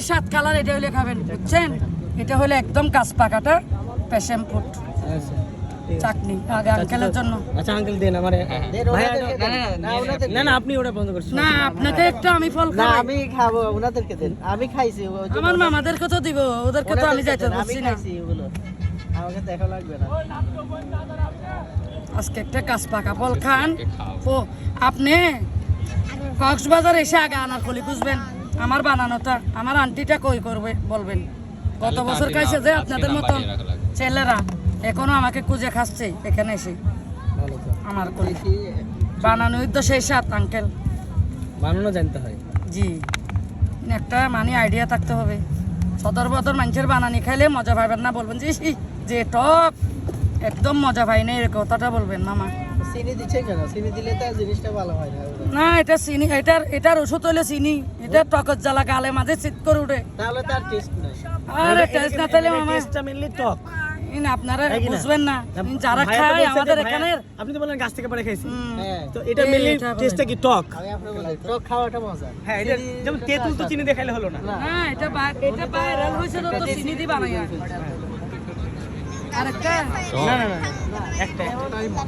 সাত কালার এটা হলে খাবেন, বুঝছেন? এটা হলে একদম কাঁচ পাকাটা পেশেম ফুড চাটনি আগে আঙ্কেলের জন্য। আচ্ছা আঙ্কেল দেন আমারে। না না আপনি ওটা বন্ধ করছেন। না আপনাকে একটা আমি ফল না খাই, আমি খাবো, ওনাদেরকে দেন, আমি খাইছি আমার মামাদেরকে তো দিব, ওদেরকে তো আমি যাইতে আমি বলছি না। খাইছি ওগুলো, আমাকে দেখা লাগবে না। আজকে একটা কাঁচ পাকা ফল খান। ও আপনি কক্সবাজার এসে আগে আনারকলি খুঁজবেন, আমার বানানোটা, আমার আন্টিটা কই করবে বলবেন। গত বছর খাইছে যে আপনাদের মতন ছেলেরা এখনো আমাকে খুঁজে খাচ্ছে এখানে এসে। ভালো তো। আমার কলি বানানোই তো সেই সাত আঙ্কেল। বানানো জানতে হয়। জি, একটা মানে আইডিয়া থাকতে হবে। সদর বদর মানুষের বানানি খাইলে মজা পাইবেন না, বলবেন যে ইস, যে টক একদম মজা পাই না, এর কথাটা বলবেন মামা। চিনি দিচ্ছে কেন? চিনি দিলে তো জিনিসটা ভালো হয় না। না এটা চিনি, এটার ওষুধ হইলে চিনি, এটা টকর জ্বালা গালে মাঝে চিত করে উঠে। তাহলে তার টেস্ট নাই। আরে টেস্ট না তাহলে মামা টেস্টটা মেইনলি টক। আপনারা তাই কি না? বুঝবেন না, যারা ভাইয়া তো খায় বলছে আমাদের যে ভাইয়া- এখানের আপনি তো বললেন গাছ থেকে পরে খাইছি। হ্যাঁ তো এটা মেইনলি এটা বলেন। টেস্টটা কি টক? আমি আপনার বলি টক খাওয়াটা মজা। হ্যাঁ এটা যেমন তেঁতুল তো চিনি দিয়ে খাইলে হলো না। না এটা ভাইরাল হয়েছে তো চিনি দি বানাই। আরেকটা না না না একটা